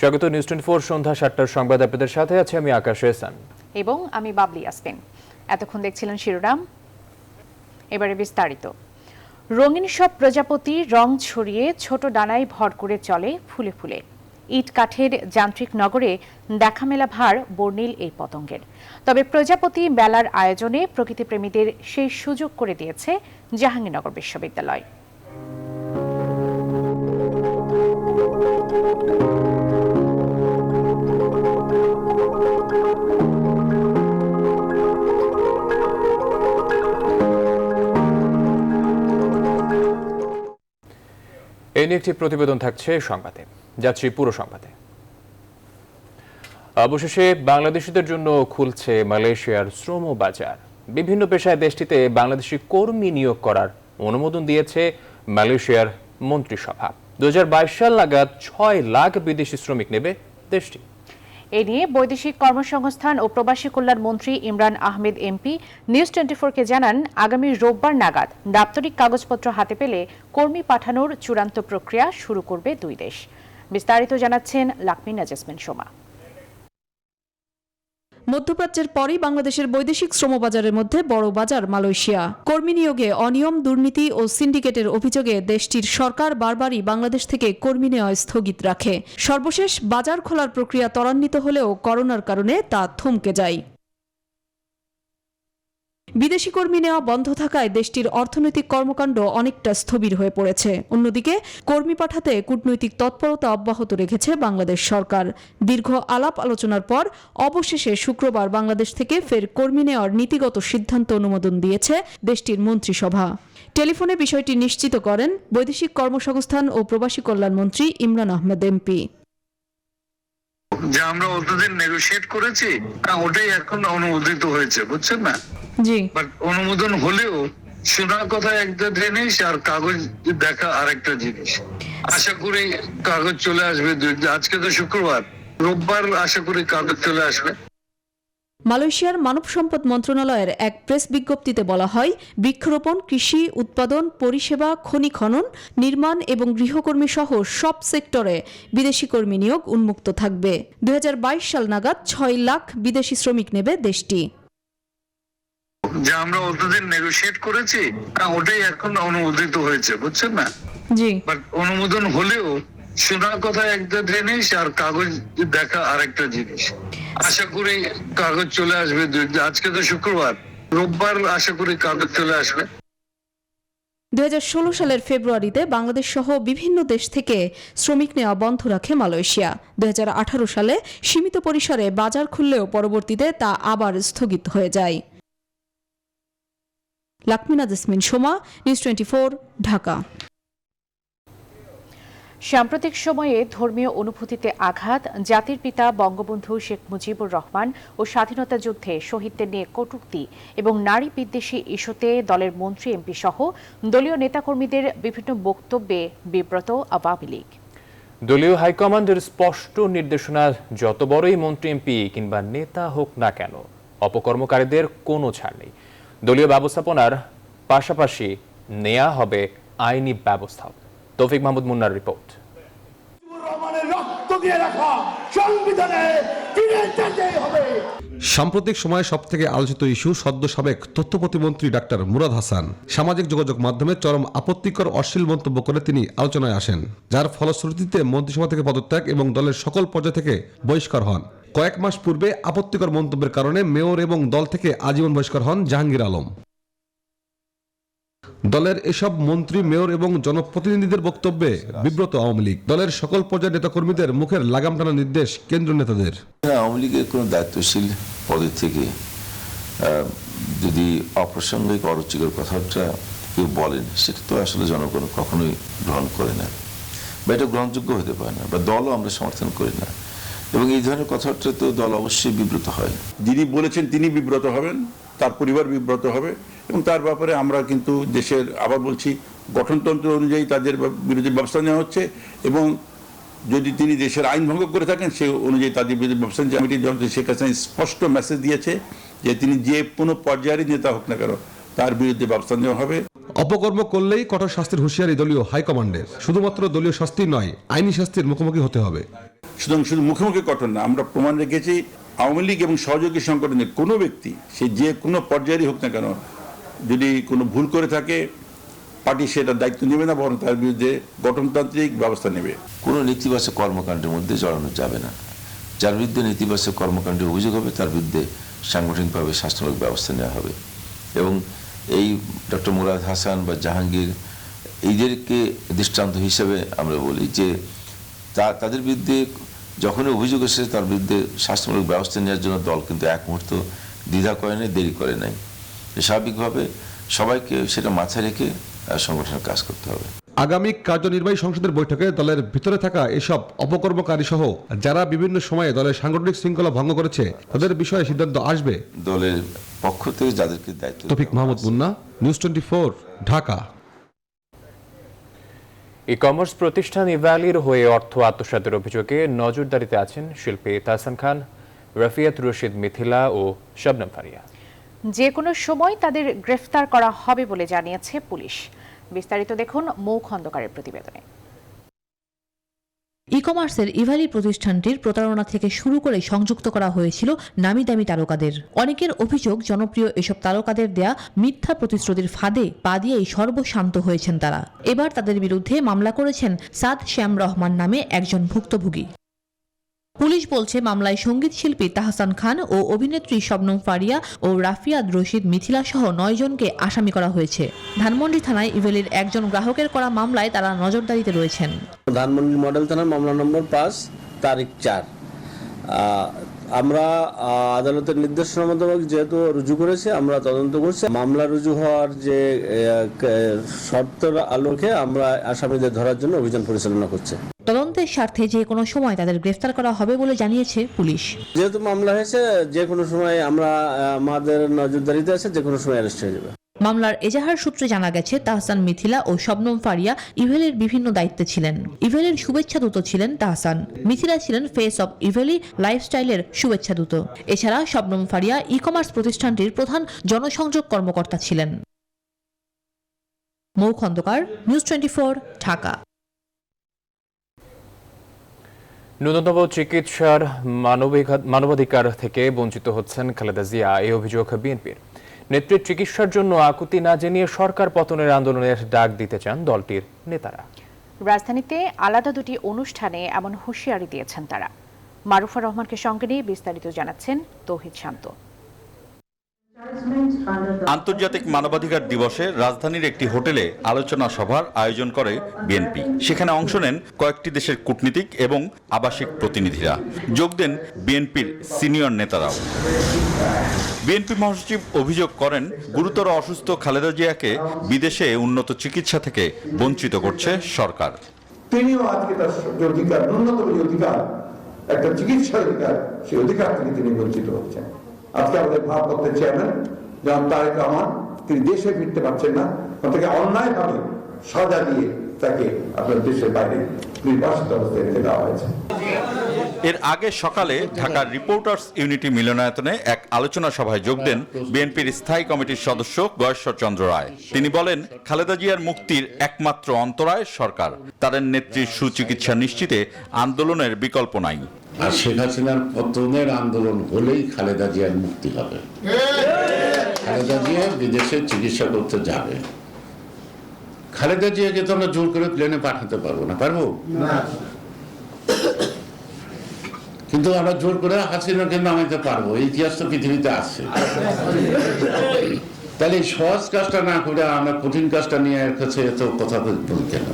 স্বাগত নিউজ 24 সন্ধ্যা ৭টার সংবাদ আপনাদের সাথে আছে আমি আকাশ এহসান এবং আমি বাবলি আসমিন। এতক্ষণ দেখছিলেন শিরোনাম, এবারে বিস্তারিত। রঙিন সব প্রজাপতি রং ছড়িয়ে ছোট ডানায় ভর করে চলে ফুলে ফুলে। ইট কাঠের যান্ত্রিক নগরে দেখা মেলা ভার বর্ণিল এই পতঙ্গের। তবে প্রজাপতি মেলার আয়োজনে প্রকৃতিপ্রেমীদের সেই সুযোগ করে দিয়েছে জাহাঙ্গীরনগর বিশ্ববিদ্যালয়। এই নিয়ে একটি প্রতিবেদন থাকছে সংবাদে, যাচ্ছি পুরো সংবাদে। অবশেষে বাংলাদেশিদের জন্য খুলছে মালয়েশিয়ার শ্রম বাজার। বিভিন্ন পেশায় দেশটিতে বাংলাদেশি কর্মী নিয়োগ করার অনুমোদন দিয়েছে মালয়েশিয়ার মন্ত্রিসভা। 2022 সাল নাগাদ 6 লাখ বিদেশি শ্রমিক নেবে দেশটি। এ নিয়ে বৈদেশিক কর্মসংস্থান ও প্রবাসী কল্যাণ মন্ত্রী ইমরান আহমেদ এমপি নিউজ 24-কে জানান, আগামী রোববার নাগাদ দাপ্তরিক কাগজপত্র হাতে পেলে কর্মী পাঠানোর চূড়ান্ত প্রক্রিয়া শুরু করবে দুই দেশ। বিস্তারিত জানাচ্ছেন লাকমিনা জেসমিন সোমা। মধ্যপ্রাচ্যের পরই বাংলাদেশের বৈদেশিক শ্রমবাজারের মধ্যে বড় বাজার মালয়েশিয়া। কর্মী নিয়োগে অনিয়ম, দুর্নীতি ও সিন্ডিকেটের অভিযোগে দেশটির সরকার বারবারই বাংলাদেশ থেকে কর্মী নেওয়া স্থগিত রাখে। সর্বশেষ বাজার খোলার প্রক্রিয়া ত্বরান্বিত হলেও করোনার কারণে তা থমকে যায়। বিদেশি কর্মী নেওয়া বন্ধ থাকায় দেশটির অর্থনৈতিক কর্মকাণ্ড অনেকটা স্থবির হয়ে পড়েছে। অন্যদিকে কর্মী পাঠাতে কূটনৈতিক তৎপরতা অব্যাহত রেখেছে বাংলাদেশ সরকার। দীর্ঘ আলাপ আলোচনার পর অবশেষে শুক্রবার বাংলাদেশ থেকে ফের কর্মী নেওয়ার নীতিগত সিদ্ধান্ত অনুমোদন দিয়েছে দেশটির মন্ত্রিসভা। টেলিফোনে বিষয়টি নিশ্চিত করেন বৈদেশিক কর্মসংস্থান ও প্রবাসী কল্যাণ মন্ত্রী ইমরান আহমেদ এমপি। যে আমরা অতদিন নেগোশিয়েট করেছি ওটাই এখন অনুমোদিত হয়েছে, বুঝছেন না? জি, বাট অনুমোদন হলেও শোনার কথা একটা জিনিস আর কাগজ দেখা আরেকটা জিনিস। আশা করি কাগজ চলে আসবে। আজকে তো শুক্রবার, রোববার আশা করি কাগজ চলে আসবে। মালয়েশিয়ার মানব সম্পদ মন্ত্রণালয়ের এক প্রেস বিজ্ঞপ্তিতে বলা হয়, বৃক্ষরোপণ, কৃষি, উৎপাদন, পরিষেবা, খনি খনন, নির্মাণ এবং গৃহকর্মী সহ সব সেক্টরে বিদেশি কর্মী নিয়োগ উন্মুক্ত থাকবে। 2022 সাল নাগাদ 6 লাখ বিদেশি শ্রমিক নেবে দেশটি। যে আমরা অতদিন নেগোশিয়েট করেছি ওটাই এখন অনুমোদিত হয়েছে, বুঝছেন না? জি, বাট অনুমোদন হলেও শোনার কথা একটা জিনিস আর কাগজ দেখা আরেকটা জিনিস। আশা করি কাগজ চলে আসবে। আজকে তো শুক্রবার, রোববার আশা করি কাগজ চলে আসবে। 2016 সালের ফেব্রুয়ারিতে বাংলাদেশ সহ বিভিন্ন দেশ থেকে শ্রমিক নেওয়া বন্ধ রাখে মালয়েশিয়া। 2018 সালে সীমিত পরিসরে বাজার খুললেও পরবর্তীতে তা আবার স্থগিত হয়ে যায়। লাকমিনা জেসমিন সোমা, নিউজ 24, ঢাকা। সাম্প্রতিক সময়ে ধর্মীয় অনুভূতিতে আঘাত, জাতির পিতা বঙ্গবন্ধু শেখ মুজিবুর রহমান ও স্বাধীনতা যুদ্ধে শহীদদের নিয়ে কটূক্তি এবং নারী বিদ্বেষী ইস্যুতে দলের মন্ত্রী, এমপি সহ দলীয় নেতাকর্মীদের বিভিন্ন বক্তব্যে বিব্রত আওয়ামী লীগ। দলীয় হাইকমান্ডের স্পষ্ট নির্দেশনা, যত বড়ই মন্ত্রী, এমপি কিংবা নেতা হোক না কেন, অপকর্মকারীদের কোনো ছাড় নেই। দলীয় ব্যবস্থাপনার পাশাপাশি নেওয়া হবে আইনি ব্যবস্থা। তৌফিক মাহমুদ মুন্নার রিপোর্ট। সাম্প্রতিক সময়ে সবথেকে আলোচিত ইস্যু সদ্য সাবেক তথ্য প্রতিমন্ত্রী ডাক্তার মুরাদ হাসান। সামাজিক যোগাযোগ মাধ্যমে চরম আপত্তিকর অশ্লীল মন্তব্য করে তিনি আলোচনায় আসেন, যার ফলশ্রুতিতে মন্ত্রিসভা থেকে পদত্যাগ এবং দলের সকল পর্যায় থেকে বহিষ্কার হন। কয়েক মাস পূর্বে আপত্তিকর মন্তব্যের কারণে মেয়র এবং দল থেকে আজীবন বহিষ্কার হন জাহাঙ্গীর আলম। দলের এসব মন্ত্রী, মেয়র এবং জনপ্রতিনিধিদের বক্তব্যে বিব্রত আওয়ামী লীগ। দলের সকল পর্যায়ের নেতাকর্মীদের মুখের লাগাম টানার নির্দেশ কেন্দ্রীয় নেতাদের। আওয়ামী লীগের কোনো দায়িত্বশীল পদে থেকে যদি অপ্রাসঙ্গিক অরুচিকর কথাটা কেউ বলেন, সেটা তো আসলে জনগণ কখনোই গ্রহণ করে না, বা এটা গ্রহণযোগ্য হতে পারে না, বা দলও আমরা সমর্থন করি না। এবং এই ধরনের কথাটা তো দল অবশ্যই বিব্রত হয়। যিনি বলেছেন তিনি বিব্রত হবেন, তার পরিবার বিব্রত হবে, এবং তার ব্যাপারে আমরা কিন্তু দেশের, আবার বলছি, গঠনতন্ত্র অনুযায়ী তাদের বিরুদ্ধে ব্যবস্থা নেওয়া হচ্ছে, এবং যদি তিনি দেশের আইন ভঙ্গ করে থাকেন সে অনুযায়ী তাদের বিরুদ্ধে ব্যবস্থা নিচ্ছে। কমিটি শেখ হাসিনা স্পষ্ট মেসেজ দিয়েছে যে তিনি যে কোনো পর্যায়েরই নেতা হোক না কেন তার বিরুদ্ধে ব্যবস্থা নেওয়া হবে। অপকর্ম করলেই কঠোর শাস্তির হুঁশিয়ারি দলীয় হাইকমান্ডের। শুধুমাত্র দলীয় শাস্তি নয়, আইনি শাস্তির মুখোমুখি হতে হবে। সুতরাং শুধু মুখে মুখে কঠোর না, আমরা প্রমাণ রেখেছি আওয়ামী লীগ এবং সহযোগী সংগঠনের কোনো ব্যক্তি, সে যে কোনো পর্যায়েরই হোক না কেন, যদি কোনো ভুল করে থাকে পার্টি সেটা দায়িত্ব নেবে না, বরং তার বিরুদ্ধে গঠনতান্ত্রিক ব্যবস্থা নেবে। কোনো নেতিবাচক কর্মকাণ্ডের মধ্যে জড়ানো যাবে না। যার বিরুদ্ধে নেতিবাচক কর্মকাণ্ডের অভিযোগ হবে তার বিরুদ্ধে সাংগঠনিকভাবে শাসনাত্মক ব্যবস্থা নেওয়া হবে। এবং এই ডক্টর মুরাদ হাসান বা জাহাঙ্গীর এইদেরকে দৃষ্টান্ত হিসেবে আমরা বলি যে তাদের বিরুদ্ধে যখনই অভিযোগ এসেছে তার বিরুদ্ধে শাসনাত্মক ব্যবস্থা নেওয়ার জন্য দল কিন্তু এক মুহূর্ত দ্বিধা করে নাই, দেরি করে নাই। স্বাভাবিকভাবে সবাইকে সেটা মাথায় রেখে সংগঠনের কাজ করতে হবে। আগামী কার্যনির্বাহী সংসদের বৈঠকে দলের ভিতরে থাকা এসব অপকর্মকারী সহ যারা বিভিন্ন সময়ে দলের সাংগঠনিক শৃঙ্খলা ভঙ্গ করেছে তাদের বিষয়ে সিদ্ধান্ত আসবে দলের পক্ষ থেকে যাদেরকে দায়িত্ব। তৌফিক Mahmud Munna, news 24, Dhaka. E commerce প্রতিষ্ঠান ইভ্যালির হয়ে অর্থ আত্মসাতের অভিযোগে নজরদারিতে আছেন শিল্পী তাহসান খান, রাফিয়াত রশিদ মিথিলা ও শবনম ফারিয়া। যে কোনো সময় তাদের গ্রেফতার করা হবে বলে জানিয়েছে পুলিশ। বিস্তারিত দেখুন মৌ খন্দকারের প্রতিবেদনে। ই কমার্সের ইভালি প্রতিষ্ঠানটির প্রতারণা থেকে শুরু করে সংযুক্ত করা হয়েছিল নামি দামি তারকাদের। অনেকের অভিযোগ জনপ্রিয় এসব তারকাদের দেয়া মিথ্যা প্রতিশ্রুতির ফাঁদে পা দিয়েই সর্বশান্ত হয়েছেন তারা। এবার তাদের বিরুদ্ধে মামলা করেছেন সাদ শ্যাম রহমান নামে একজন ভুক্তভোগী। পুলিশ বলছে মামলায় সঙ্গীত শিল্পী তাহসান খান ও অভিনেত্রী শবনম ফারিয়া ও রাফিয়াত রশিদ মিথিলা সহ 9 জনকে আসামি করা হয়েছে। ধানমন্ডি থানায় ইভেলির একজন গ্রাহকের করা মামলায় তারা নজরদারিতে রয়েছেন। ধানমন্ডি মডেল থানার মামলা নম্বর 5 তারিখ 4। আমরা আদালতের নির্দেশনা মোতাবেক যেহেতু রুজু করেছি, আমরা তদন্ত করছি। মামলা রুজু হওয়ার যে শর্তের আলোকে আমরা আসামিদের ধরার জন্য অভিযান পরিচালনা করছি। তদন্তের স্বার্থে যে কোনো সময় তাদের গ্রেফতার করা হবে বলে জানিয়েছে পুলিশ। যেহেতু মামলা হয়েছে, যে কোনো সময় আমরা আমাদের নজরদারিতে আছে, যে কোনো সময় অ্যারেস্ট হয়ে যাবে। মামলার এজাহার সূত্রে জানা গেছে তাহসান মিথিলা ও শবনম ফারিয়া ইভেলের বিভিন্ন দায়িত্বে ছিলেন। ইভেলের শুভেচ্ছা দূত ছিলেন তাহসান, মিথিলা ছিলেন ফেস অব ইভেলি লাইফস্টাইলের শুভেচ্ছা দূত। এছাড়া শবনম ফারিয়া ই কমার্স প্রতিষ্ঠানটির প্রধান জনসংযোগ কর্মকর্তা ছিলেন। মৌ খন্দকার, নিউজ 24, ঢাকা। ন্যূনতম চিকিৎসার মানবাধিকার থেকে বঞ্চিত হচ্ছেন খালেদা জিয়া, এই অভিযোগ বিএনপির। নেত্রীর চিকিৎসার জন্য আকুতি না জানিয়ে সরকার পতনের আন্দোলনের ডাক দিতে চান দলটির নেতারা। রাজধানীতে আলাদা দুটি অনুষ্ঠানে এমন হুঁশিয়ারি দিয়েছেন তারা। মারুফা রহমানকে সঙ্গে নিয়ে বিস্তারিত জানাচ্ছেন তৌহিদ শান্ত। আন্তর্জাতিক মানবাধিকার দিবসে রাজধানীর একটি হোটেলে আলোচনা সভার আয়োজন করে বিএনপি। সেখানে অংশ নেন কয়েকটি দেশের কূটনীতিক এবং আবাসিক প্রতিনিধিরা। যোগ দেন বিএনপির সিনিয়র নেতারাও। বিএনপি মহাসচিব অভিযোগ করেন, গুরুতর অসুস্থ খালেদা জিয়াকে বিদেশে উন্নত চিকিৎসা থেকে বঞ্চিত করছে সরকার। তিনিও আজকে তার যে অধিকার, ন্যূনতম যে অধিকার, একটা চিকিৎসার অধিকার, সেই অধিকার থেকে তিনি বঞ্চিত হচ্ছেন। আজকে আমাদের ভারপ্রাপ্ত চেয়ারম্যান যেমন তারেক রহমান, তিনি দেশে ফিরতে পারছেন না, তাকে অন্যায়ভাবে সাজা দিয়ে তাকে আপনার দেশের বাইরে নির্বাসিত অবস্থায় রেখে দেওয়া হয়েছে। এর আগে সকালে ঢাকার রিপোর্টার্স ইউনিটি মিলনায়তনে এক আলোচনা সভায় যোগ দেন বিএনপির স্থায়ী কমিটির সদস্য গয়েশ্বর চন্দ্র রায়। তিনি বলেন, খালেদা জিয়ার মুক্তির একমাত্র অন্তরায় সরকার। তাদের নেত্রীর সুচিকিৎসা নিশ্চিতে আন্দোলনের বিকল্প নাই। আর শেখ হাসিনার পতনের আন্দোলন হলেই খালেদা জিয়ার মুক্তি হবে। খালেদা জিয়া বিদেশে চিকিৎসা করতে যাবে। খালেদা জিয়াকে তো আমরা জোর করে প্লেনে পাঠাতে পারবো না, পারবো? কিন্তু আমরা জোর করে হাসিনাকে নামাইতে পারবো। ইতিহাস তো পৃথিবীতে আছে। তাহলে এই সহজ কাজটা না করে আমরা কঠিন কাজটা নিয়ে এর কাছে এত কথা বলি কেন?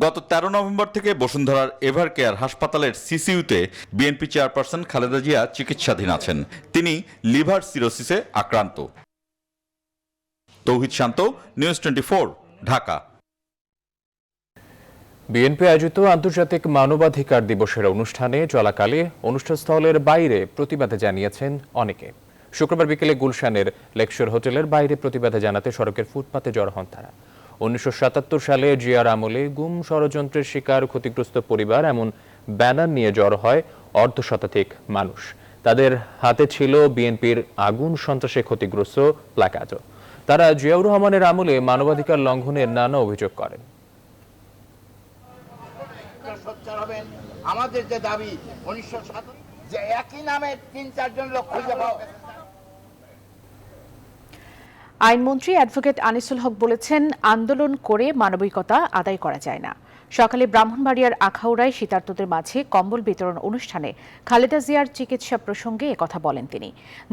গত 13 নভেম্বর থেকে বসুন্ধরার এভার কেয়ার হাসপাতালের সিসিইউতে বিএনপি চেয়ারপারসন খালেদা জিয়া চিকিৎসাধীন আছেন। তিনি লিভার সিরোসিসে আক্রান্ত। তৌহিদ শান্ত, নিউজ 24, ঢাকা। বিএনপি আয়োজিত আন্তর্জাতিক মানবাধিকার দিবসের অনুষ্ঠানে চলাকালে অনুষ্ঠানস্থলের বাইরে প্রতিবাদে জানিয়েছেন অনেকে। শুক্রবার বিকেলে গুলশানের লেকশোর হোটেলের বাইরে প্রতিবাদে জানাতে সড়কের ফুটপাতে জড়ো হন তারা। 1977 সালে জিয়ার আমলে গুম ষড়যন্ত্রের শিকার ক্ষতিগ্রস্ত পরিবার এমন ব্যানার নিয়ে জড়ো হয় অর্ধশতাধিক মানুষ। তাদের হাতে ছিল বিএনপির আগুন সন্ত্রাসে ক্ষতিগ্রস্ত প্ল্যাকার্ডও। তারা জিয়াউর রহমানের আমলে মানবাধিকার লঙ্ঘনের নানা অভিযোগ করেন। আমাদের যে দাবি 1957 যে একই নামে 3-4 জন লোক খুঁজে পাওয়া গেছে। আইনমন্ত্রী অ্যাডভোকেট আনিসুল হক বলেছেন, আন্দোলন করে মানবিকতা আদায় করা যায় না। সকালে ব্রাহ্মণবাড়িয়ার আখাউড়ায় শীতার্তদের মাঝে কম্বল বিতরণ অনুষ্ঠানে খালেদা জিয়ার চিকিৎসা প্রসঙ্গে একথা বলেন তিনি।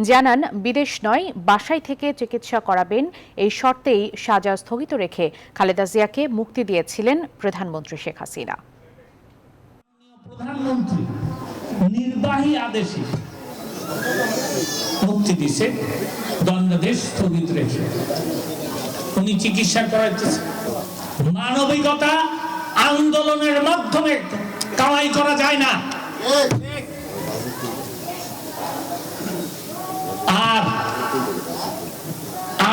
জানান, বিদেশ নয়, বাসায় থেকে চিকিৎসা করাবেন এই শর্তেই সাজা স্থগিত রেখে খালেদা জিয়াকে মুক্তি দিয়েছিলেন প্রধানমন্ত্রী শেখ হাসিনা। প্রধানমন্ত্রী নির্বাহী আদেশে মুক্তি দিছে, দণ্ডাদেশ স্থগিত রেখে উনি চিকিৎসা করাইতেছে। মানবিকতা আন্দোলনের মাধ্যমে কামাই করা যায় না, আর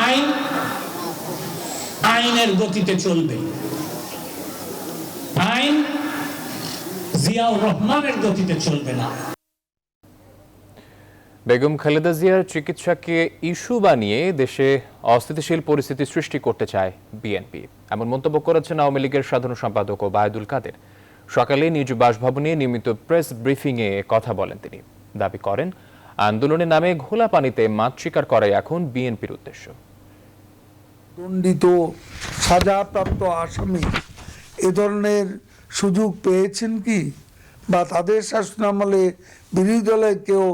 আইন আইনের গতিতে চলবে। আইন জিয়াউর রহমানের গতিতে চলবে না। বেগম খালেদা জিয়ার চিকিৎসাকে ইস্যু বানিয়ে দেশে অস্থিতিশীল পরিস্থিতি সৃষ্টি করতে চায় বিএনপি, এমন মন্তব্য করেছেন আওয়ামী লীগের সাধারণ সম্পাদক ওবায়দুল কাদের। সকালে নিজ বাসভবনে নিয়মিত প্রেস ব্রিফিংয়ে কথা বলেন তিনি। দাবি করেন, আন্দোলনের নামে ঘোলা পানিতে মাছ শিকার করাই এখন বিএনপির উদ্দেশ্য। দণ্ডিত সাজাপ্রাপ্ত আসামি এ ধরনের সুযোগ পেয়েছেন কি, বা তাদের শাসনামলে বিরোধী দলের কেউ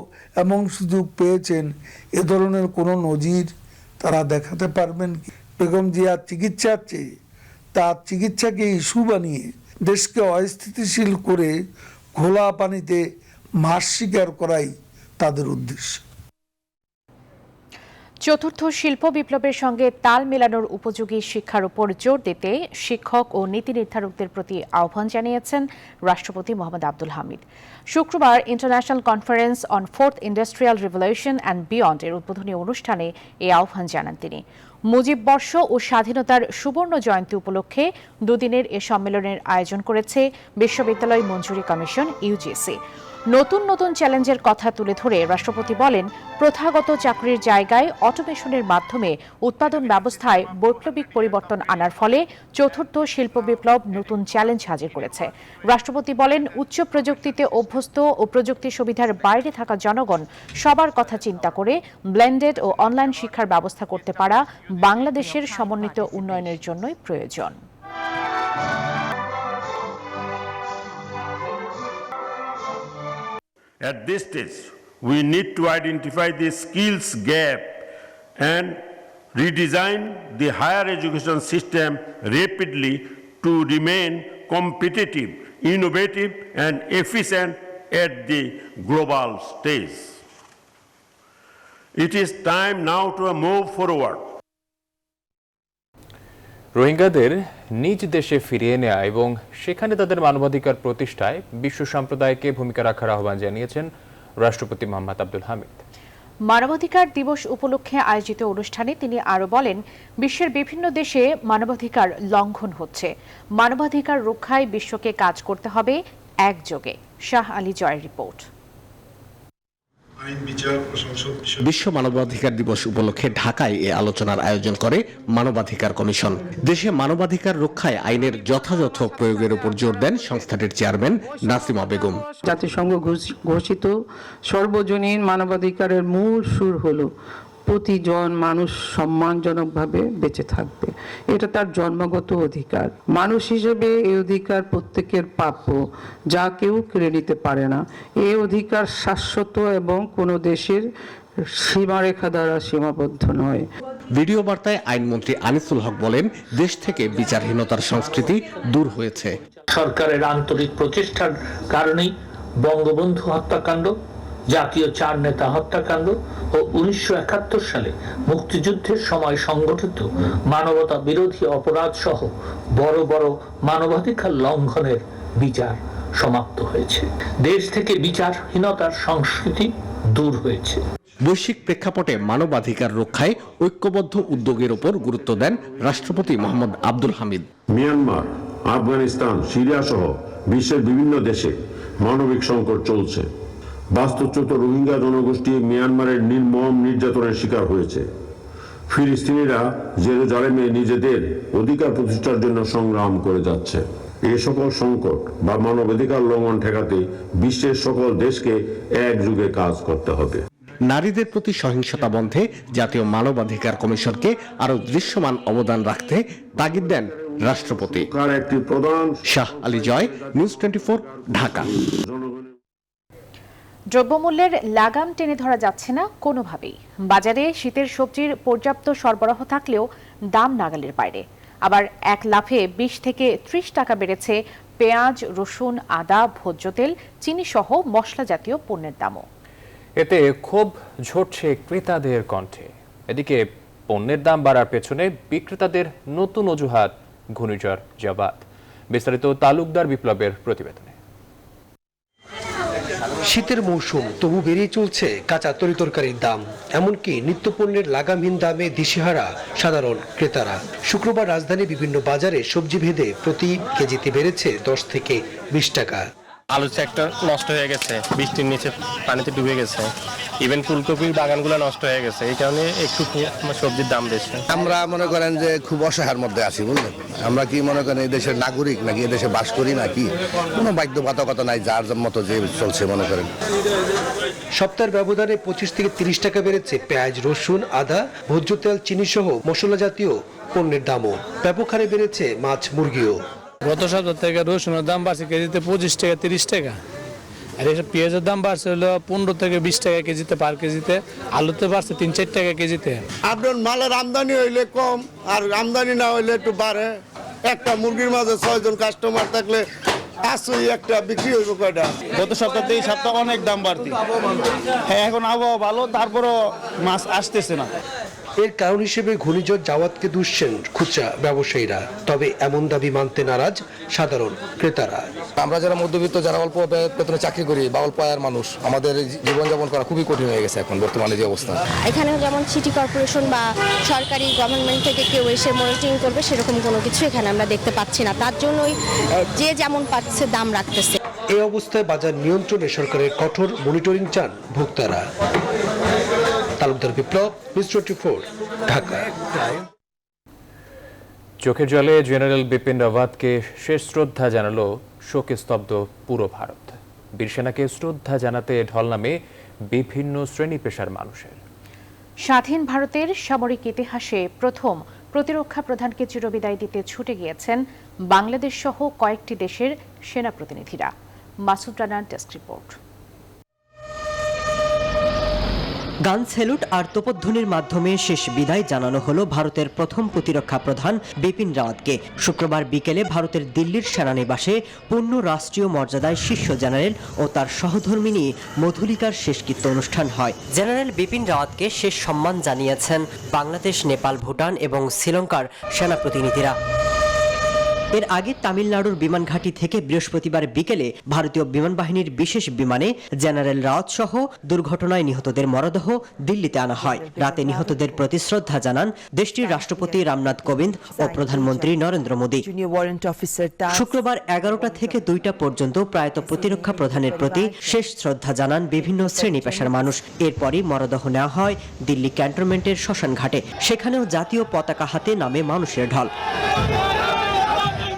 এমন সুযোগ পেয়েছেন, এ ধরনের কোনো নজির তারা দেখাতে পারবেন কি? বেগম জিয়ার চিকিৎসার চেয়ে তার চিকিৎসাকে ইস্যু বানিয়ে দেশকে অস্থিতিশীল করে ঘোলা পানিতে মাছ শিকার করাই তাদের উদ্দেশ্য। চতুর্থ শিল্প বিপ্লবের সঙ্গে তাল মেলানোর উপযোগী শিক্ষার উপর জোর দিতে শিক্ষক ও নীতি নির্ধারকদের প্রতি আহ্বান জানিয়েছেন রাষ্ট্রপতি মোহাম্মদ আব্দুল হামিদ। শুক্রবার international conference on fourth industrial revolution and beyond এর উদ্বোধনী অনুষ্ঠানে এই আহ্বান জানান তিনি। মুজিব বর্ষ ও স্বাধীনতার সুবর্ণ জয়ন্তী উপলক্ষে দুদিনের এ সম্মেলনের আয়োজন করেছে বিশ্ববিদ্যালয় মঞ্জুরি কমিশন ইউজিসি। নতুন নতুন চ্যালেঞ্জের কথা তুলে ধরে রাষ্ট্রপতি বলেন, প্রথাগত চাকরির জায়গায় অটোমেশনের মাধ্যমে উৎপাদন ব্যবস্থায় বৈপ্লবিক পরিবর্তন আনার ফলে চতুর্থ শিল্প বিপ্লব নতুন চ্যালেঞ্জ হাজির করেছে। রাষ্ট্রপতি বলেন, উচ্চ প্রযুক্তিতে অভ্যস্ত ও প্রযুক্তি সুবিধার বাইরে থাকা জনগণ সবার কথা চিন্তা করে ব্লেন্ডেড ও অনলাইন শিক্ষার ব্যবস্থা করতে পারা বাংলাদেশের সমন্বিত উন্নয়নের জন্যই প্রয়োজন। At this stage, we need to identify the skills gap and redesign the higher education system rapidly to remain competitive, innovative, and efficient at the global stage. It is time now to move forward. রোহিঙ্গাদের নিজ দেশে ফিরিয়ে নেওয়া এবং সেখানে তাদের মানবাধিকার প্রতিষ্ঠায় বিশ্ব সম্প্রদায়কে ভূমিকা রাখার আহ্বান জানিয়েছেন রাষ্ট্রপতি মোহাম্মদ আব্দুল হামিদ। মানবাধিকার দিবস উপলক্ষে আয়োজিত অনুষ্ঠানে তিনি আরও বলেন, বিশ্বের বিভিন্ন দেশে মানবাধিকার লঙ্ঘন হচ্ছে। মানবাধিকার রক্ষায় বিশ্বকে কাজ করতে হবে একযোগে। শাহ আলী জয়ের রিপোর্ট। বিশ্ব মানবাধিকার দিবস উপলক্ষে ঢাকায় এ আলোচনার আয়োজন করে মানবাধিকার কমিশন। দেশে মানবাধিকার রক্ষায় আইনের যথাযথ প্রয়োগের উপর জোর দেন সংস্থাটির চেয়ারম্যান নাসিমা বেগম। জাতিসংঘ ঘোষিত সর্বজনীন মানবাধিকারের মূল সুর হলো প্রতিজন মানুষ সম্মানজনকভাবে বেঁচে থাকবে, এটা তার জন্মগত অধিকার। মানুষ হিসেবে এই অধিকার প্রত্যেকের প্রাপ্য, যা কেউ কেড়ে নিতে পারে না। এই অধিকার শাশ্বত এবং কোনো দেশের সীমারেখা দ্বারা সীমাবদ্ধ নয়। ভিডিও বার্তায় আইনমন্ত্রী আনিসুল হক বলেন, দেশ থেকে বিচারহীনতার সংস্কৃতি দূর হয়েছে। সরকারের আন্তরিক প্রচেষ্টার কারণেই বঙ্গবন্ধু হত্যাকাণ্ড, জাতীয় 4 নেতা হত্যাকাণ্ড ও 1971 সালে মুক্তিযুদ্ধের সময় সংগঠিত মানবতা বিরোধী অপরাধ সহ বড় বড় মানবাধিকার লঙ্ঘনের বিচার সমাপ্ত হয়েছে। দেশ থেকে বিচারহীনতার সংস্কৃতি দূর হয়েছে। বৈশ্বিক প্রেক্ষাপটে মানবাধিকার রক্ষায় ঐক্যবদ্ধ উদ্যোগের উপর গুরুত্ব দেন রাষ্ট্রপতি মোহাম্মদ আব্দুল হামিদ। মিয়ানমার, আফগানিস্তান, সিরিয়া সহ বিশ্বের বিভিন্ন দেশে মানবিক সংকট চলছে। বাস্তুচ্যুত রোহিঙ্গা জনগোষ্ঠী মিয়ানমারের নির্মম নির্যাতনের শিকার হয়েছে। ফিলিস্তিনিরা জেরুজালেমে নিজেদের অধিকার প্রতিষ্ঠার জন্য সংগ্রাম করে যাচ্ছে। এই সকল সংকট বা মানবাধিকার লঙ্ঘন ঠেকাতে বিশ্বের সকল দেশকে একযোগে কাজ করতে হবে। নারীদের প্রতি সহিংসতা বন্ধে জাতীয় মানবাধিকার কমিশনকে আরো দৃশ্যমান অবদান রাখতে তাগিদ দেন রাষ্ট্রপতি। একটি প্রধান শাহ আলী জয়, নিউজ 24, ঢাকা। দ্রব্যমূল্যের লাগাম টেনে ধরা যাচ্ছে না কোনোভাবেই। বাজারে শীতের সবজির পর্যাপ্ত সরবরাহ থাকলেও দাম নাগালের বাইরে। আবার এক লাফে 20 থেকে 30 টাকা বেড়েছে পেঁয়াজ, রসুন, আদা, ভোজ্য তেল, চিনি সহ মশলা জাতীয় পণ্যের দামও। এতে ক্ষোভ ঝরছে ক্রেতাদের কণ্ঠে। এদিকে পণ্যের দাম বাড়ার পেছনে বিক্রেতাদের নতুন অজুহাত, ঘূর্ণিঝড় জাবাদ। বিস্তারিত তালুকদার বিপ্লবের প্রতিবেদনে। শীতের মৌসুম, তবু বেরিয়ে চলছে কাঁচা তরিতরকারির দাম। এমনকি নিত্যপণ্যের লাগামহীন দামে দিশেহারা সাধারণ ক্রেতারা। শুক্রবার রাজধানীর বিভিন্ন বাজারে সবজি ভেদে প্রতি কেজিতে বেড়েছে 10 থেকে 20 টাকা। আলুর সেক্টর নষ্ট হয়ে গেছে, বৃষ্টির নিচে পানিতে ডুবে গেছে। ইভেন ফুলকপির বাগানগুলো নষ্ট হয়ে গেছে, এই কারণে একটু সবজির দাম বেশি। আমরা মনে করেন যে খুব অসহায়ের মধ্যে আছি, বুঝলেন। আমরা কি মনে করেন এই দেশের নাগরিক নাকি এদেশে বাস করি নাকি, কোনো বাধ্যবাধকতা নাই, যার মতো যে চলছে মনে করেন। সপ্তাহের ব্যবধানে 25 থেকে 30 টাকা বেড়েছে পেঁয়াজ, রসুন, আদা, ভোজ্য তেল, চিনি সহ মশলা জাতীয় পণ্যের দামও। ব্যাপক হারে বেড়েছে মাছ, মুরগিও। গত সপ্তাহ থেকে রসুনের দাম বাড়ছে কেজিতে 25 টাকা 30 টাকা, আর এসব পেঁয়াজের দাম বাড়ছে হলো 15 থেকে 20 টাকা কেজিতে পার কেজিতে। আলুতে বাড়ছে 3-4 টাকা কেজিতে। আপনার মালের আমদানি হইলে কম আর আমদানি না হইলে একটু বাড়ে। একটা মুরগির মাঝে 6 জন কাস্টমার থাকলে আসুই একটা বিক্রি হইব কয়টা। গত সপ্তাহে এই সপ্তাহ অনেক দাম বাড়তি। হ্যাঁ, এখন আবহাওয়া ভালো, তারপরও মাছ আসতেছে না। এর কারণ হিসেবে ঘূর্ণিঝড় জাওয়াদকে দুষছেন খুচরা ব্যবসায়ীরা। তবে এমন দাবি মানতে নারাজ সাধারণ ক্রেতারা। আমরা যারা মধ্যবিত্ত, যারা অল্প বেতনে চাকরি করি বা অল্প আয়ের মানুষ, আমাদের জীবনযাপন করা খুবই কঠিন হয়ে গেছে এখন বর্তমানে যে অবস্থা। এখানে যেমন সিটি কর্পোরেশন বা সরকারি গভর্নমেন্ট থেকে কেউ এসে মনিটরিং করবে, সেরকম কোনো কিছু এখানে আমরা দেখতে পাচ্ছি না। তার জন্যই যে যেমন পাচ্ছে দাম রাখতেছে। এই অবস্থায় বাজার নিয়ন্ত্রণে সরকারের কঠোর মনিটরিং চান ভোক্তারা। তালুকদার বিপ্লব, নিউজ 24, ঢাকা। চোখের জলে জেনারেল বিপিন রাওয়াতকে শেষ শ্রদ্ধা জানালো শোকে স্তব্ধ পুরো ভারত। বীর সেনাকে শ্রদ্ধা জানাতে ঢল নামে বিভিন্ন শ্রেণী পেশার মানুষের। স্বাধীন ভারতের সামরিক ইতিহাসে প্রথম প্রতিরক্ষা প্রধানকে চিরবিদায় দিতে ছুটে গিয়েছেন বাংলাদেশ সহ কয়েকটি দেশের সেনা প্রতিনিধিরা। মাসুদ রানার ডেস্ক রিপোর্ট। গান স্যালুট আর তোপধ্বনির মাধ্যমে শেষ বিদায় জানানো হলো ভারতের প্রথম প্রতিরক্ষা প্রধান বিপিন রাওয়াতকে। শুক্রবার বিকেলে ভারতের দিল্লির সেনানিবাসে পূর্ণ রাষ্ট্রীয় মর্যাদায় শীর্ষ জেনারেল ও তার সহধর্মিণী মধুলিকার শেষকৃত্য অনুষ্ঠান হয়। জেনারেল বিপিন রাওয়াতকে শেষ সম্মান জানিয়েছেন বাংলাদেশ, নেপাল, ভুটান এবং শ্রীলঙ্কার সেনা প্রতিনিধিরা। এর আগে তামিলনাড়ুর বিমানঘাঁটি থেকে বৃহস্পতিবার বিকেলে ভারতীয় বিমান বাহিনীর বিশেষ বিমানে জেনারেল রাওয়াত সহ দুর্ঘটনায় নিহতদের মরদেহ দিল্লিতে আনা হয়। রাতে নিহতদের প্রতি শ্রদ্ধা জানান দেশটির রাষ্ট্রপতি রামনাথ কোবিন্দ ও প্রধানমন্ত্রী নরেন্দ্র মোদী। শুক্রবার 11টা থেকে 2টা পর্যন্ত প্রয়াত প্রতিরক্ষা প্রধানের প্রতি শেষ শ্রদ্ধা জানান বিভিন্ন শ্রেণী পেশার মানুষ। এরপরই মরদেহ নেওয়া হয় দিল্লি ক্যান্টনমেন্টের শ্মশান ঘাটে। সেখানেও জাতীয় পতাকা হাতে নামে মানুষের ঢল।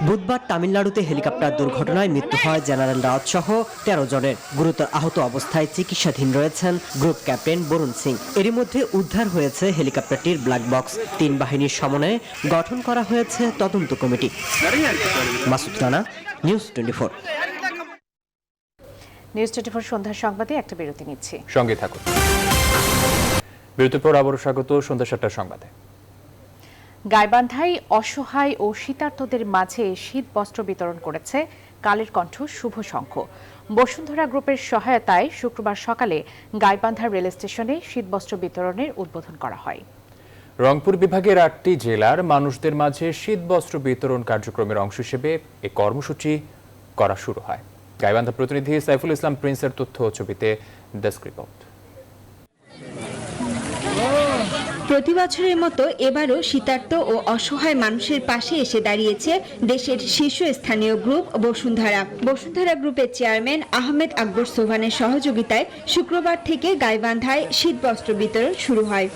বুধবার তামিলনাড়ুতে হেলিকপ্টার দুর্ঘটনায় মৃত্যু হয় জেনারেল রাওয়াত সহ 13 জনের। গুরুতর আহত অবস্থায় চিকিৎসাধীন রয়েছেন গ্রুপ ক্যাপ্টেন বরুণ সিং। এরই মধ্যে উদ্ধার হয়েছে হেলিকপ্টারটির ব্ল্যাক বক্স। 3 বাহিনীর সমন্বয়ে গঠন করা হয়েছে তদন্ত committee. Masud Rana, news 24। News 24 সন্ধ্যার সংবাদে একটা বিরতি নিচ্ছি, সঙ্গে থাকুন। বিরতির পর আবারও স্বাগত সন্ধ্যা 7টার সংবাদে। গাইবান্ধায় অসহায় ও শীতার্তদের মাঝে শীত বস্ত্র বিতরণ করেছে কালের কণ্ঠ শুভ সংঘ। বসুন্ধরা গ্রুপের সহায়তায় শুক্রবার সকালে গাইবান্ধা রেল স্টেশনে শীতবস্ত্র বিতরণের উদ্বোধন করা হয়। রংপুর বিভাগের 8টি জেলার মানুষদের মাঝে শীতবস্ত্র বিতরণ কার্যক্রমের অংশ হিসেবে এ কর্মসূচি করা শুরু হয়। গাইবান্ধা প্রতিনিধি সাইফুল ইসলাম প্রিন্সের তথ্য ও ছবিতে ডেস্ক রিপোর্ট। প্রতি বছরের মতো এবারও শীতার্ত ও অসহায় মানুষের পাশে এসে দাঁড়িয়েছে দেশের শীর্ষস্থানীয় গ্রুপ বসুন্ধরা গ্রুপের চেয়ারম্যান আহমেদ আকবর সোভানের সহযোগিতায় শুক্রবার থেকে গাইবান্ধায় শীতবস্ত্র বিতরণ শুরু হয়।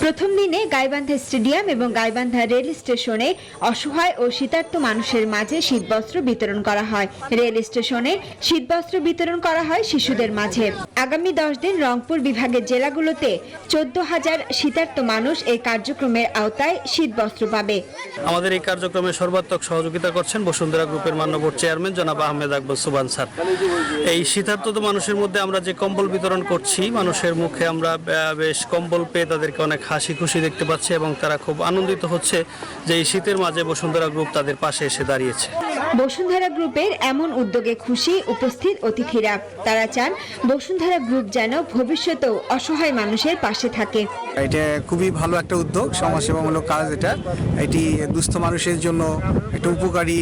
প্রথম দিনে গাইবান্ধা স্টেডিয়াম এবং গাইবান্ধা রেল স্টেশনে অসহায় ও শীতার্ত মানুষের মাঝে শীতবস্ত্র বিতরণ করা হয়। রেল স্টেশনে শীতবস্ত্র বিতরণ করা হয় শিশুদের মাঝে। আগামী 10 দিন রংপুর বিভাগের জেলাগুলোতে 14,000 শীতার্ত মানুষ এই কার্যক্রমের আওতায় শীতবস্ত্র পাবে। আমাদের এই কার্যক্রমে সর্বাত্মক সহযোগিতা করছেন বসুন্ধরা গ্রুপের মাননীয় চেয়ারম্যান জনাব আহমেদ আকবর সোবান স্যার। এই শীতার্ত মানুষের মধ্যে আমরা যে কম্বল বিতরণ করছি, মানুষের মুখে আমরা বেশ কম্বল পেয়ে তাদেরকে অনেক হাসি খুশি দেখতে পাচ্ছি এবং তারা খুব আনন্দিত হচ্ছে যে এই শীতের মাঝে বসুন্ধরা গ্রুপ তাদের পাশে এসে দাঁড়িয়েছে। বসুন্ধরা গ্রুপের এমন উদ্যোগে খুশি উপস্থিত অতিথিরা। তারা চান বসুন্ধরা গ্রুপ যেন ভবিষ্যতেও অসহায় মানুষের পাশে থাকে। এটা খুবই ভালো একটা উদ্যোগ, সমাজসেবামূলক কাজ। এটি দুস্থ মানুষের জন্য একটা উপকারী,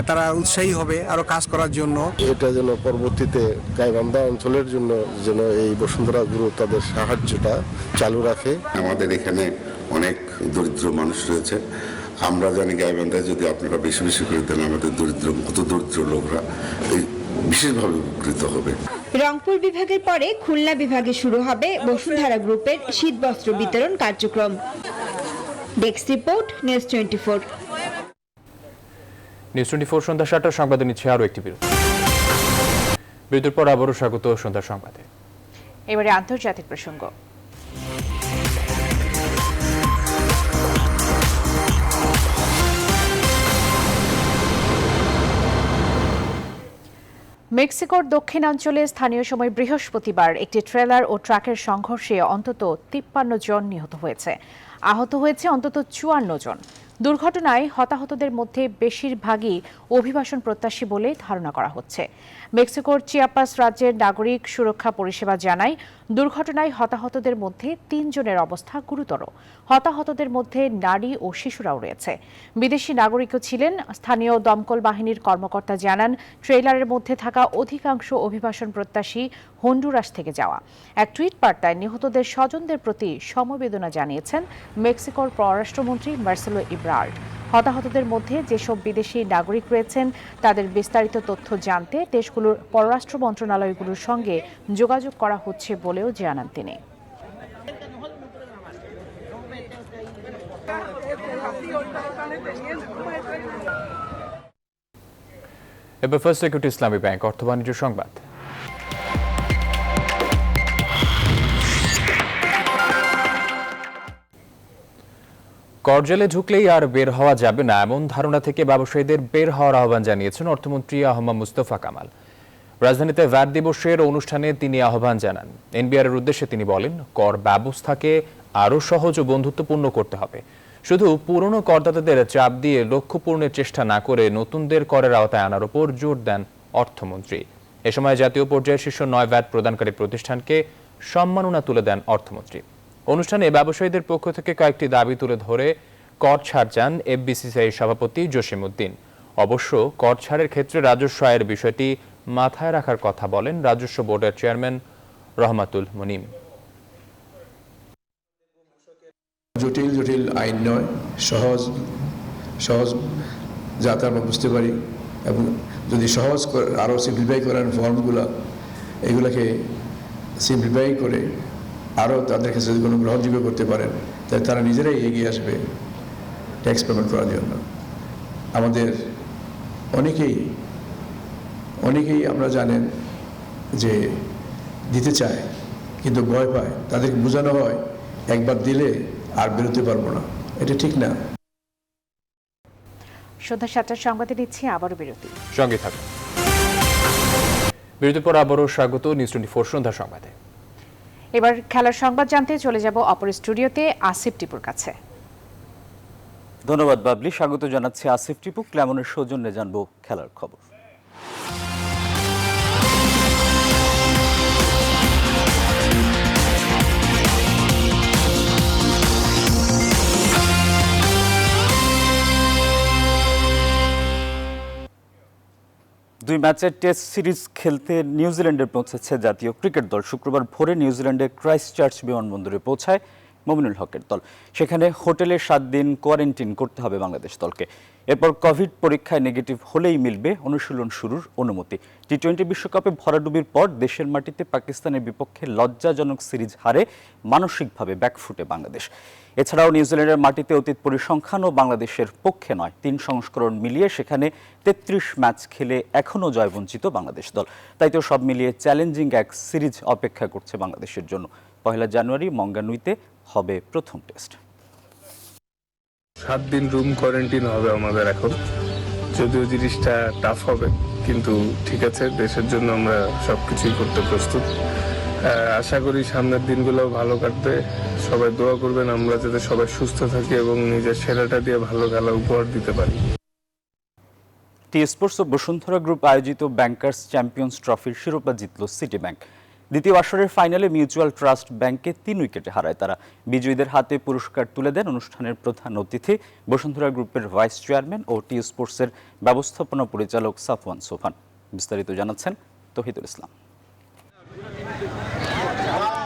তারা উৎসাহী হবে আরো কাজ করার জন্য। এটা যেন পরবর্তীতে গাইবান্ধা অঞ্চলের জন্য যেন এই বসুন্ধরা গ্রুপ তাদের সাহায্যটা চালু রাখে। আমাদের এখানে অনেক দরিদ্র মানুষ রয়েছে। আমরা জানি গাইবান্ধায় যদি আপনারা বেশি বেশি করে দেন, আমাদের অত দরিদ্র লোকরা বিশেষভাবে উপকৃত হবে। রংপুর বিভাগের পরে খুলনা বিভাগে শুরু হবে বসুন্ধরা গ্রুপের শীতবস্ত্র বিতরণ কার্যক্রম। Desk report, news 24। নিউজ 24 সন্ধ্যা 7টার সংবাদে নিচ্ছে আরও একটি বিরতির পর আবারও স্বাগত সন্ধ্যার সংবাদে। এবারে আন্তর্জাতিক প্রসঙ্গ। মেক্সিকোর দক্ষিণাঞ্চলে স্থানীয় সময় বৃহস্পতিবার একটি ট্রেলার ও ট্রাকের সংঘর্ষে অন্তত 53 জন নিহত হয়েছে। আহত হয়েছে অন্তত 54 জন। দুর্ঘটনায় হতাহতদের মধ্যে বেশিরভাগই অভিবাসন প্রত্যাশী বলে ধারণা করা হচ্ছে। মেক্সিকোর চিয়াপাস রাজ্যের নাগরিক সুরক্ষা পরিষেবা জানায়, দুর্ঘটনায় হতাহতদের মধ্যে 3 জনের অবস্থা গুরুতর। হতাহতদের মধ্যে নারী ও শিশুরাও রয়েছে। বিদেশি নাগরিকও ছিলেন। স্থানীয় দমকল বাহিনীর কর্মকর্তা জানান, ট্রেলারের মধ্যে থাকা অধিকাংশ অভিবাসন প্রত্যাশী হন্ডুরাস থেকে যাওয়া। এক টুইট বার্তায় নিহতদের স্বজনদের প্রতি সমবেদনা জানিয়েছেন মেক্সিকোর পররাষ্ট্রমন্ত্রী মার্সেলো ইব্রার্ড। হতাহতদের মধ্যে যেসব বিদেশি নাগরিক রয়েছেন তাদের বিস্তারিত তথ্য জানতে দেশগুলোর পররাষ্ট্র মন্ত্রণালয়গুলোর সঙ্গে যোগাযোগ করা হচ্ছে বলেও জানান তিনি। এবার ফার্স্ট সিকিউরিটি ইসলামী ব্যাংক অর্থ বাণিজ্য সংবাদ। করজেলে ঢুকলেই আর বের হওয়া যাবে না, এমন ধারণা থেকে ব্যবসায়ীদের বের হওয়ার আহ্বান জানিয়েছেন অর্থমন্ত্রী আহমদ মুস্তফা কামাল। রাজধানীতে ভ্যাট দিবসের অনুষ্ঠানে তিনি আহ্বান জানান। এনবিআরের উদ্দেশ্যে তিনি বলেন, কর ব্যবস্থাকে আরও সহজ ও বন্ধুত্বপূর্ণ করতে হবে। শুধু পুরনো করদাতাদের চাপ দিয়ে লক্ষ্য পূরণের চেষ্টা না করে নতুনদের করের আওতায় আনার উপর জোর দেন অর্থমন্ত্রী। এ সময় জাতীয় পর্যায়ে শীর্ষ 9 ভ্যাট প্রদানকারী প্রতিষ্ঠানকে সম্মাননা তুলে দেন অর্থমন্ত্রী। অনুষ্ঠানে ব্যবসায়ীদের পক্ষ থেকে কয়েকটি দাবি তুলে ধরে কর ছাড় চান এফবিসিসিআই সভাপতি জসিম উদ্দিন। অবশ্য কর ছাড়ের ক্ষেত্রে রাজস্ব আয়ের বিষয়টি মাথায় রাখার কথা বলেন রাজস্ব বোর্ডের চেয়ারম্যান রহমাতুল মুনিম। জটিল জটিল আইন নয়, সহজ যাতে আমরা বুঝতে পারি, এবং যদি সহজ আরও সিম্পলিফাই করেন ফর্মগুলো, এগুলোকে সিম্পলিফাই করে আরও তাদের কাছে যদি কোনো গ্রহণযোগ্য করতে পারেন, তাহলে তারা নিজেরাই এগিয়ে আসবে ট্যাক্স পেমেন্ট করার জন্য। আমাদের অনেকেই আমরা জানেন যে দিতে চায় কিন্তু ভয় পায়, তাদেরকে বোঝানো হয় একবার দিলে আর বেরোতে পারবো না, এটা ঠিক না। সন্ধ্যা 7টার সংবাদে নিচ্ছি আবারও বিরতি, সঙ্গে থাকুন। বিরতির পর আবারও স্বাগত নিউজ 24 সন্ধ্যা সংবাদে। এবার খেলার সংবাদ জানতে চলে যাব অপর স্টুডিওতে আসিফ টিপুর কাছে। ধন্যবাদ বাবলি, স্বাগত জানাচ্ছি আসিফ টিপু। ক্ল্যামনের সৌজন্যে জানবো খেলার খবর। দুই ম্যাচের টেস্ট সিরিজ খেলতে নিউজিল্যান্ডে পৌঁছেছে জাতীয় ক্রিকেট দল। শুক্রবার ভোরে নিউজিল্যান্ডের ক্রাইস্টচার্চ বিমানবন্দরে পৌঁছায় মমিনুল হকের দল। সেখানে হোটেলে 7 দিন কোয়ারেন্টাইন করতে হবে বাংলাদেশ দলকে। এরপর কোভিড পরীক্ষায় নেগেটিভ হলেই মিলবে অনুশীলন শুরুর অনুমতি। টি-20 বিশ্বকাপে ভরাডুবির পর দেশের মাটিতে পাকিস্তানের বিপক্ষে লজ্জাজনক সিরিজ হারে মানসিকভাবে ব্যাকফুটে বাংলাদেশ। এছাড়াও নিউজিল্যান্ডের মাটিতে অতীত পরিসংখ্যানও বাংলাদেশের পক্ষে নয়। 3 সংস্করণ মিলিয়ে সেখানে 33 ম্যাচ খেলে এখনও জয়বঞ্চিত বাংলাদেশ দল। তাই তো সব মিলিয়ে চ্যালেঞ্জিং এক সিরিজ অপেক্ষা করছে বাংলাদেশের জন্য। 1 জানুয়ারি মঙ্গানুইতে হবে প্রথম টেস্ট। 7 দিন রুম কোয়ারেন্টাইন হবে আমাদের এখন, যদিও জিনিসটা টাফ হবে, কিন্তু ঠিক আছে, দেশের জন্য আমরা সবকিছুই করতে প্রস্তুত। আশা করি সামনের দিনগুলো ভালো কাটবে। সবাই দোয়া করবেন আমরা যাতে সবাই সুস্থ থাকি এবং নিজের সেরাটা দিয়ে ভালো খেলা উপহার দিতে পারি। টি স্পোর্টস ও বসুন্ধরা গ্রুপ আয়োজিত ব্যাংকার্স চ্যাম্পিয়ন্স ট্রফির শিরোপা জিতল সিটি ব্যাংক। দ্বিতীয় আসরের ফাইনালে মিউচুয়াল ট্রাস্ট ব্যাংককে 3 উইকেটে হারায় তারা। বিজয়ীদের হাতে পুরস্কার তুলে দেন অনুষ্ঠানের প্রধান অতিথি বসুন্ধরা গ্রুপের ভাইস চেয়ারম্যান ও টি স্পোর্টসের ব্যবস্থাপনা পরিচালক সাফওয়ান সোফান। বিস্তারিত জানাচ্ছেন তৌহিদুল ইসলাম।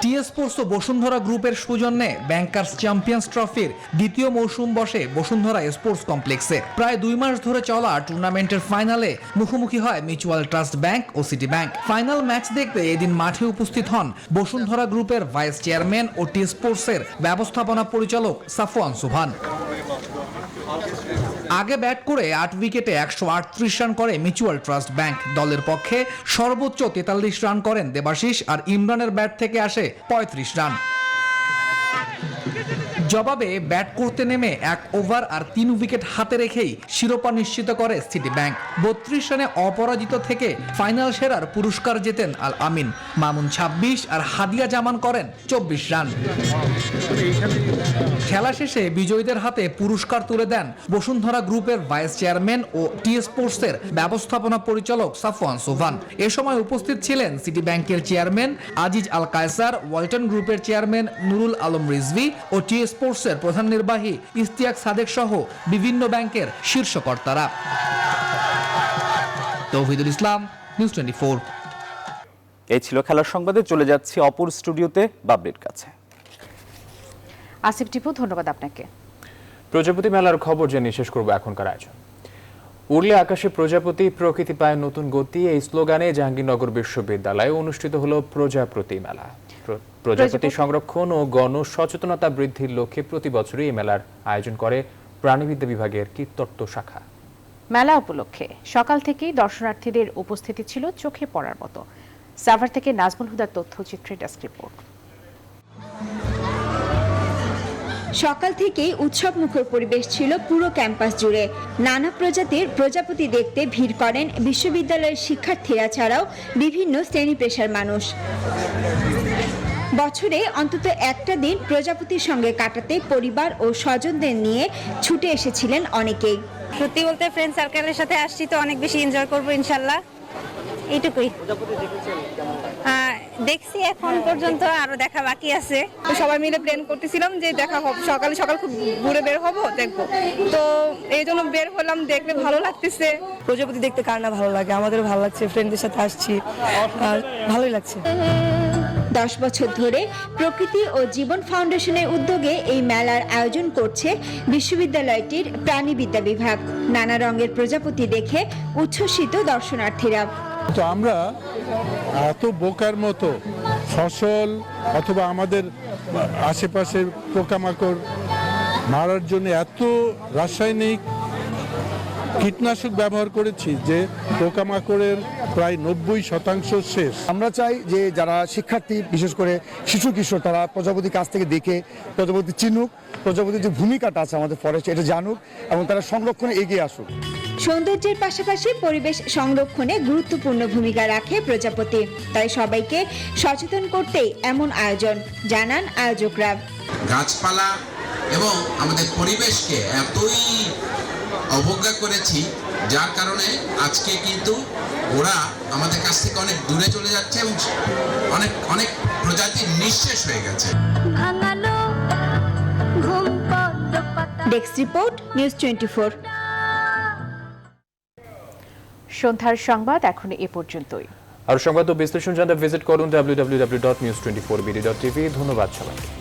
টি স্পোর্টস ও বসুন্ধরা গ্রুপের সৌজন্যে ব্যাংকার্স চ্যাম্পিয়ন্স ট্রফির দ্বিতীয় মৌসুম বসে বসুন্ধরা স্পোর্টস কমপ্লেক্সে। প্রায় 2 মাস ধরে চলা টুর্নামেন্টের ফাইনালে মুখোমুখি হয় মিউচুয়াল ট্রাস্ট ব্যাংক ও সিটি ব্যাংক। ফাইনাল ম্যাচ দেখতে এদিন মাঠে উপস্থিত হন বসুন্ধরা গ্রুপের ভাইস চেয়ারম্যান ও টি স্পোর্টসের ব্যবস্থাপনা পরিচালক সাফওয়ান সোফান। আগে ব্যাট করে 8 উইকেটে 138 রান করে মিউচুয়াল ট্রাস্ট ব্যাংক। দলের পক্ষে সর্বোচ্চ 43 রান করেন দেবাশিস, আর ইমরানের ব্যাট থেকে আসে 35 রান। জবাবে ব্যাট করতে নেমে 1 ওভার আর 3 উইকেট হাতে রেখেই শিরোপা নিশ্চিত করে সিটি ব্যাংক। 32 রানে অপরাজিত থেকে ফাইনাল সেরার পুরস্কার জেতেন আল আমিন। মামুন 26 আর হাদিয়া জামান করেন 24 রান। খেলা শেষে বিজয়ীদের হাতে পুরস্কার তুলে দেন বসুন্ধরা গ্রুপের ভাইস চেয়ারম্যান ও টি স্পোর্টসের ব্যবস্থাপনা পরিচালক সাফওয়ান সোফান। এ সময় উপস্থিত ছিলেন সিটি ব্যাংকের চেয়ারম্যান আজিজ আল কায়সার, ওয়ালটন গ্রুপের চেয়ারম্যান নুরুল আলম রিজভী ও টি স্পোর্টসের প্রধান নির্বাহী ইশতিয়াক সাদেক সহ বিভিন্ন ব্যাংকের শীর্ষ কর্তারা। তৌহিদুল ইসলাম, নিউজ 24। এই ছিল খেলার সংবাদে। চলে যাচ্ছি অপর স্টুডিওতে বাবলির কাছে। আসিফ টিপু, ধন্যবাদ আপনাকে। প্রজাপতি মেলার খবর জেনে শেষ করব এখনকার আয়োজন। উড়লে আকাশে প্রজাপতি, প্রকৃতি পায় নতুন গতি, এই স্লোগানে জাহাঙ্গীরনগর বিশ্ববিদ্যালয়ে অনুষ্ঠিত হলো প্রজাপতি মেলা। প্রজাপতি সংরক্ষণ ও গণ সচেতনতা বৃদ্ধির লক্ষ্যে প্রতি বছরই এই মেলার আয়োজন করে প্রাণীবিদ্যা বিভাগের কীটতত্ত্ব শাখা। মেলা উপলক্ষে সকাল থেকেই দর্শনার্থীদের উপস্থিতি ছিল চোখে পড়ার মতো। সাভার থেকে নাজমুল হুদার তথ্যচিত্রের ডেস্ক রিপোর্ট। সকাল থেকেই উৎসব মুখর পরিবেশ ছিল পুরো ক্যাম্পাস জুড়ে। নানা প্রজাতির প্রজাপতি দেখতে ভিড় করেন বিশ্ববিদ্যালয়ের শিক্ষার্থীরা ছাড়াও বিভিন্ন শ্রেণী পেশার মানুষ। বছরে অন্তত একটা দিন প্রজাপতির সঙ্গে কাটাতে পরিবার ও স্বজনদের নিয়ে ছুটে এসেছিলেন অনেকেই। সত্যি বলতে ফ্রেন্ড সার্কেলের সাথে আসছি তো অনেক বেশি এনজয় করবো ইনশাল্লাহ, এইটুকুই। দেখছি এখন পর্যন্ত, আরো দেখা বাকি আছে। সবাই মিলে প্ল্যান করতেছিলাম যে দেখা হবে, সকাল সকাল খুব ঘুরে বের হবো, দেখবো, তো এই জন্য বের হলাম। দেখলে ভালো লাগতেছে। প্রজাপতি দেখতে কার না ভালো লাগে, আমাদের ভালো লাগছে, ফ্রেন্ডদের সাথে আসছি, ভালোই লাগছে। 10 বছর ধরে প্রকৃতি ও জীবন ফাউন্ডেশনের উদ্যোগে এই মেলার আয়োজন করছে বিশ্ববিদ্যালয়টির প্রাণীবিদ্যা বিভাগ। নানা রঙের প্রজাপতি দেখে উচ্ছ্বসিত দর্শনার্থীরা। তো আমরা এত বোকার মতো ফসল অথবা আমাদের আশেপাশের পোকামাকড় মারার জন্য এত রাসায়নিক কীটনাশক ব্যবহার করেছি যে পোকামাকড়ের প্রায় 90% শেষ। আমরা চাই যে যারা শিক্ষার্থী, বিশেষ করে শিশু কিশোর, তারা প্রজাপতি কাছ থেকে দেখে প্রজাপতি চিনুক, প্রজাপতির যে ভূমিকাটা আছে আমাদের ফরেস্ট এটা জানুক এবং তারা সংরক্ষণে এগিয়ে আসুক। সৌন্দর্যের পাশাপাশি পরিবেশ সংরক্ষণে গুরুত্বপূর্ণ ভূমিকা রাখে প্রজাপতি। তাই সবাইকে সচেতন করতেই এমন আয়োজন, জানান আয়োজকরা। গাছপালা এবং আমাদের পরিবেশকে এতই অবজ্ঞা করেছি, যার কারণে আজকে কিন্তু ওরা আমাদের কাছ থেকে অনেক দূরে চলে যাচ্ছে এবং অনেক অনেক প্রজাতি নিঃশেষ হয়ে গেছে। Desk report, news 24। সন্ধ্যার সংবাদ এখন এ পর্যন্তই। আর সংবাদ ও বিশ্লেষণ জানতে ভিজিট করুন www.news24bd.tv। ধন্যবাদ সবাইকে।